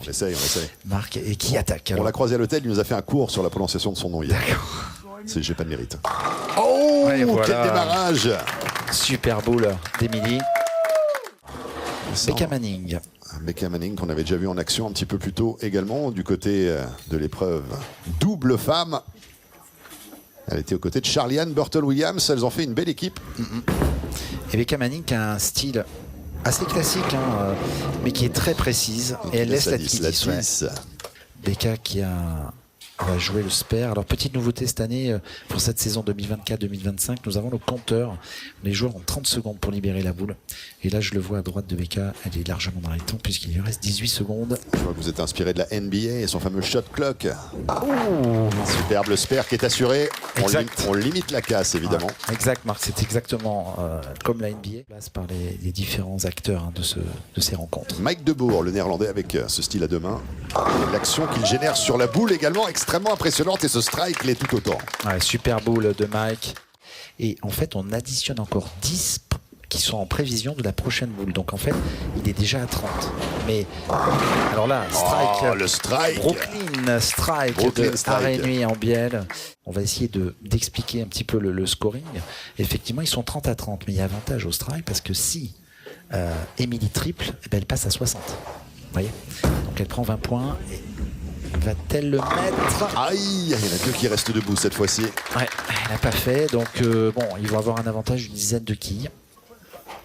On essaye. Marc, et qui attaque alors. On l'a croisé à l'hôtel, il nous a fait un cours sur la prononciation de son nom hier. D'accord. J'ai pas de mérite. Oh, Ouais, voilà. quel démarrage! Super boule d'Emily. Becca Manning. Becca Manning qu'on avait déjà vu en action un petit peu plus tôt également du côté de l'épreuve double femme. Elle était aux côtés de Charlie-Anne Burtle-Williams. Elles ont fait une belle équipe. Et Becca Manning qui a un style assez classique, hein, mais qui est très précise. Et elle laisse la 10. Becca qui va jouer le spare. Alors, petite nouveauté cette année, pour cette saison 2024-2025, nous avons le compteur. Les joueurs ont 30 secondes pour libérer la boule. Et là, je le vois à droite de Becca, elle est largement dans les temps puisqu'il lui reste 18 secondes. Je vois que vous êtes inspiré de la NBA et son fameux shot clock. Superbe le spare qui est assuré. On limite la casse, évidemment. Ouais, exact, Marc. C'est exactement comme la NBA. Place par les différents acteurs hein, de ces rencontres. Mike Debourg, le néerlandais, avec ce style à deux mains. L'action qu'il génère sur la boule également extrêmement impressionnante et ce strike l'est tout autant. Ouais, super boule de Mike. Et en fait, on additionne encore 10 qui sont en prévision de la prochaine boule. Donc en fait, il est déjà à 30. Mais alors là, strike. Le strike. Brooklyn strike de Arénuy en bielle. On va essayer d'expliquer un petit peu le scoring. Effectivement, ils sont 30 à 30, mais il y a avantage au strike parce que si Emily triple, eh ben, elle passe à 60. Vous voyez ? Donc elle prend 20 points. Et va-t-elle le mettre? Aïe, il y en a deux qui restent debout cette fois-ci. Ouais, elle n'a pas fait. Donc bon, ils vont avoir un avantage d'une dizaine de quilles.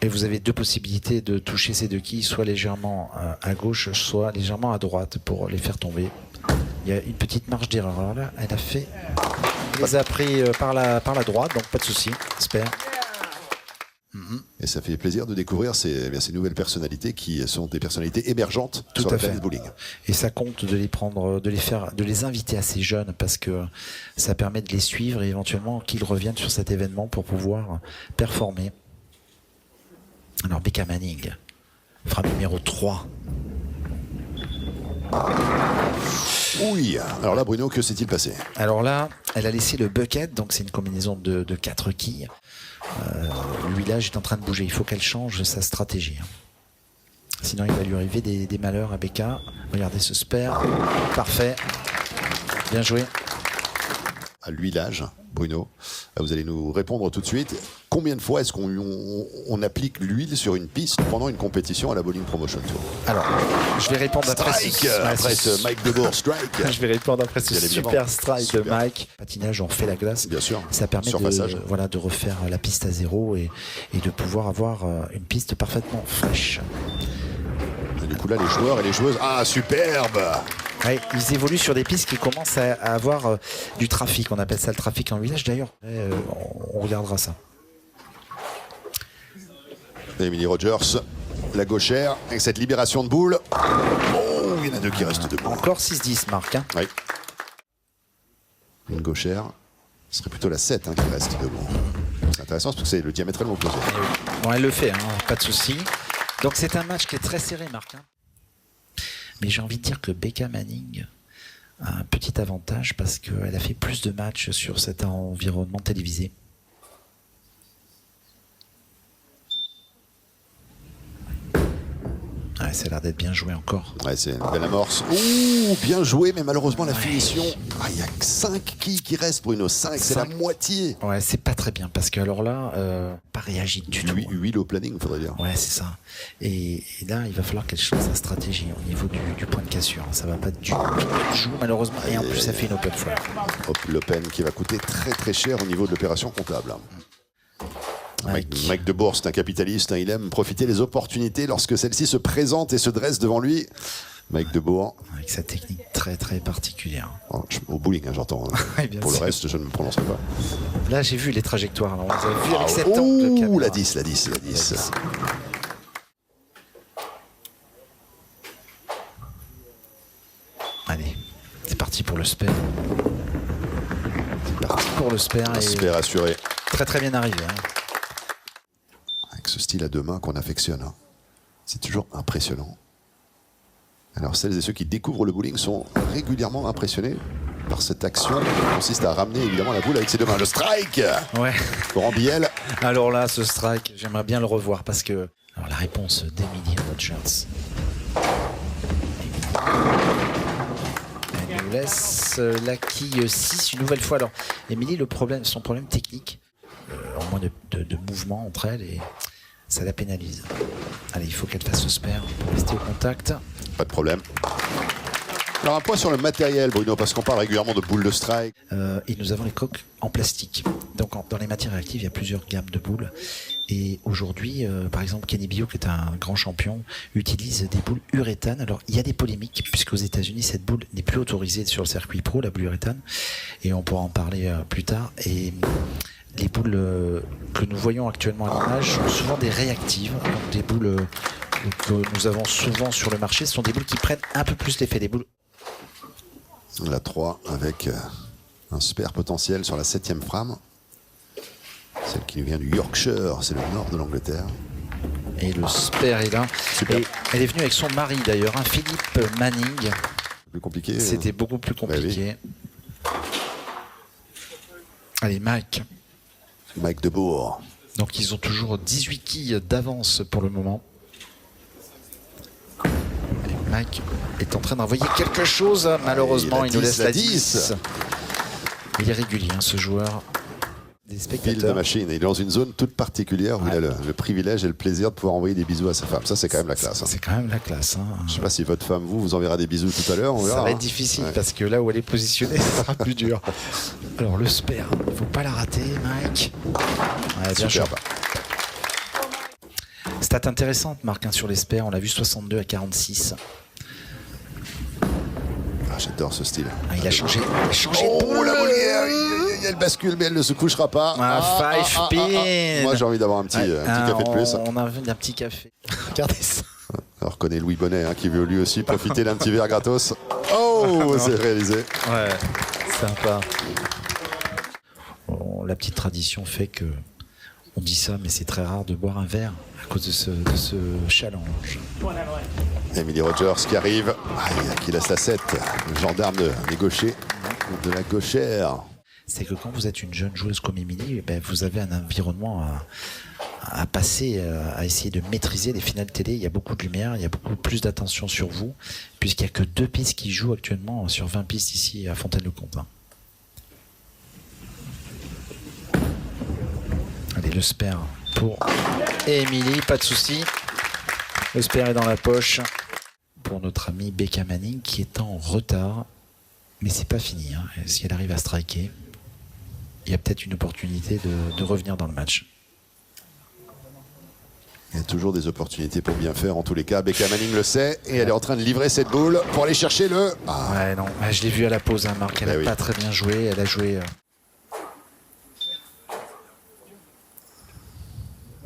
Et vous avez deux possibilités de toucher ces deux quilles, soit légèrement à gauche, soit légèrement à droite pour les faire tomber. Il y a une petite marge d'erreur. Alors là, elle a fait. Elle les a pris par la droite, donc pas de souci. J'espère. Et ça fait plaisir de découvrir ces nouvelles personnalités qui sont des personnalités émergentes Tout sur à le fait. tennis bowling. Et ça compte de les prendre, de les inviter assez jeunes parce que ça permet de les suivre et éventuellement qu'ils reviennent sur cet événement pour pouvoir performer. Alors Becca Manning, frappe numéro 3. Oui, alors là Bruno, que s'est-il passé? Alors là, elle a laissé le bucket, donc c'est une combinaison de 4 quilles. Le village est en train de bouger, il faut qu'elle change sa stratégie. Sinon il va lui arriver des malheurs à Becca. Regardez ce spare, parfait, bien joué. À l'huilage, Bruno, vous allez nous répondre tout de suite. Combien de fois est-ce qu'on applique l'huile sur une piste pendant une compétition à la Bowling Promotion Tour? Alors, je vais répondre après ce Mike Debourg strike. Je vais répondre après ce super strike de Super. Mike. Patinage, on fait la glace. Bien sûr. Ça permet de refaire la piste à zéro et de pouvoir avoir une piste parfaitement fraîche. Et du coup là, les joueurs et les joueuses... Ah, superbe! Ouais, ils évoluent sur des pistes qui commencent à avoir du trafic. On appelle ça le trafic en village d'ailleurs. On regardera ça. Emily Rogers, la gauchère, avec cette libération de boule. Oh, il y en a deux qui restent debout. Encore 6-10, Marc. Hein. Oui. Une gauchère. Ce serait plutôt la 7 qui reste debout. C'est intéressant parce que c'est le diamétralement opposé. Bon, elle le fait, hein, pas de souci. Donc c'est un match qui est très serré, Marc. Hein. Mais j'ai envie de dire que Becca Manning a un petit avantage parce qu'elle a fait plus de matchs sur cet environnement télévisé. Ouais, ça a l'air d'être bien joué encore. Ouais, c'est une belle amorce. Ouh, bien joué, mais malheureusement la finition. Ah, il y a que 5 quilles qui restent, Bruno. 5, c'est la moitié. Ouais, c'est pas très bien parce que alors là, pas réagi du tout. Huile au planning, faudrait dire. Ouais, c'est ça. Et là, il va falloir qu'elle change sa stratégie au niveau du point de cassure. Ça va pas du tout jouer malheureusement. Et en plus, ça fait une open flare. L'open qui va coûter très très cher au niveau de l'opération comptable. Mike Debourg, c'est un capitaliste, il aime profiter des opportunités lorsque celles-ci se présentent et se dressent devant lui. Mike Debourg. Avec sa technique très très particulière. Au bowling, j'entends. Oui, pour le reste, je ne me prononcerai pas. Là, j'ai vu les trajectoires. Alors, on les a vues avec cette angle de caméra. La 10, la 10, la 10. Allez, c'est parti pour le spare. C'est parti pour le spare. Un spare assuré. Très très bien arrivé. Hein. Avec ce style à deux mains qu'on affectionne. C'est toujours impressionnant. Alors celles et ceux qui découvrent le bowling sont régulièrement impressionnés par cette action qui consiste à ramener évidemment la boule avec ses deux mains. Le strike. Ouais. Laurent Biel. Alors là, ce strike, j'aimerais bien le revoir parce que... Alors la réponse d'Emily Rogers. laisse la quille 6 une nouvelle fois. Alors, Émilie, son problème technique, en moins de mouvement entre elles, et ça la pénalise. Allez, il faut qu'elle fasse le spare pour rester au contact. Pas de problème. Alors un point sur le matériel, Bruno, parce qu'on parle régulièrement de boules de strike. Et nous avons les coques en plastique. Donc dans les matières réactives, il y a plusieurs gammes de boules. Et aujourd'hui, par exemple, Kenny Bio, qui est un grand champion, utilise des boules uréthane. Alors il y a des polémiques, puisqu'aux États-Unis, cette boule n'est plus autorisée sur le circuit pro, la boule uréthane. Et on pourra en parler plus tard. Et les boules que nous voyons actuellement à l'image sont souvent des réactives. Donc des boules que nous avons souvent sur le marché, ce sont des boules qui prennent un peu plus l'effet des boules. La 3 avec un super potentiel sur la 7e frame. Celle qui nous vient du Yorkshire, c'est le nord de l'Angleterre. Et le spare est là. Super. Et elle est venue avec son mari d'ailleurs, Philippe Manning. Plus compliqué. C'était beaucoup plus compliqué. Bah oui. Allez, Mike. Mike Debourg. Donc ils ont toujours 18 quilles d'avance pour le moment. Et Mike est en train d'envoyer quelque chose. Malheureusement, il nous laisse la 10. Il est régulier, hein, ce joueur. Des spectateurs. Fil de machine. Il est dans une zone toute particulière où il a le privilège et le plaisir de pouvoir envoyer des bisous à sa femme. Ça, c'est quand même la classe. Hein. C'est quand même la classe. Hein. Je ne sais pas si votre femme vous enverra des bisous tout à l'heure. Ça va être difficile parce que là où elle est positionnée, ça sera plus dur. Alors le spare, il ne faut pas la rater, Mike. Ouais, bien sûr. Stat intéressante, Marc, hein, sur les spares. On l'a vu 62 à 46. Ah, j'adore ce style. Ah, il a changé. Oh, la Molière, elle bascule, mais elle ne se couchera pas. Five pin. Moi, j'ai envie d'avoir un petit café de plus. On a un petit café. Regardez ça. Alors, reconnaît Louis Bonnet, hein, qui veut lui aussi profiter d'un petit verre gratos. Oh, c'est réalisé. Ouais, sympa. Bon, la petite tradition fait que on dit ça, mais c'est très rare de boire un verre à cause de ce challenge. Emily Rogers qui arrive, qui laisse la 7, le gendarme des gauchers, de la gauchère. C'est que quand vous êtes une jeune joueuse comme Émilie, ben vous avez un environnement à passer, à essayer de maîtriser les finales télé. Il y a beaucoup de lumière, il y a beaucoup plus d'attention sur vous, puisqu'il n'y a que 2 pistes qui jouent actuellement sur 20 pistes ici à Fontaine-le-Comte. Allez, le spare pour Émilie, pas de souci. Le spare est dans la poche pour notre amie Becca Manning qui est en retard. Mais c'est pas fini. Hein. Si elle arrive à striker, il y a peut-être une opportunité de revenir dans le match. Il y a toujours des opportunités pour bien faire. En tous les cas, Becca Manning le sait et elle est en train de livrer cette boule pour aller chercher le... Ouais, non. Je l'ai vu à la pause, hein, Marc. Elle n'a pas très bien joué. Elle a joué...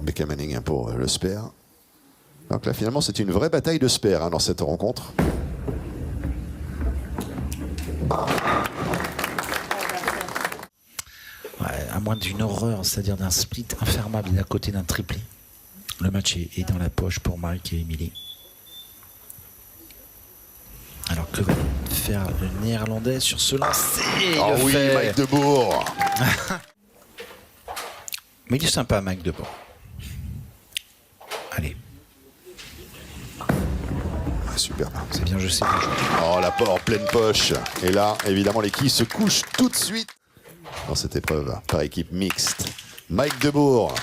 Becca Manning pour le spare. Donc là, finalement, c'est une vraie bataille de spare, hein, dans cette rencontre. Ouais, à moins d'une horreur, c'est-à-dire d'un split infermable à côté d'un triplé. Le match est dans la poche pour Mike et Émilie. Alors que va faire le Néerlandais sur ce lancer? Oh oui, Mike Debourg. Mais il est sympa, Mike Debourg. Allez. Super. C'est bien, je sais bien jouer. Oh, la porte en pleine poche. Et là, évidemment, les quilles se couchent tout de suite dans cette épreuve par équipe mixte. Mike Debourg,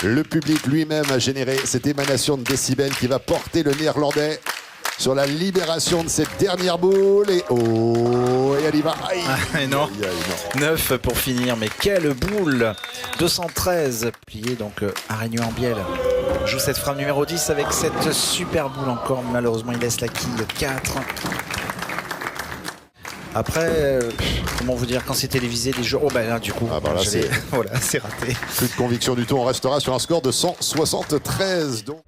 le public lui-même a généré cette émanation de décibels qui va porter le Néerlandais sur la libération de cette dernière boule. Et oh, et elle y va. Aïe, non. Aïe, non. 9 pour finir, mais quelle boule. 213 plié, donc Araigneux en bielle joue cette frame numéro 10 avec cette super boule encore. Malheureusement, il laisse la quille 4. Après, comment vous dire, quand c'est télévisé, les jeux... Oh ben là, du coup, là, voilà, c'est raté. Plus de conviction du tout, on restera sur un score de 173. Donc.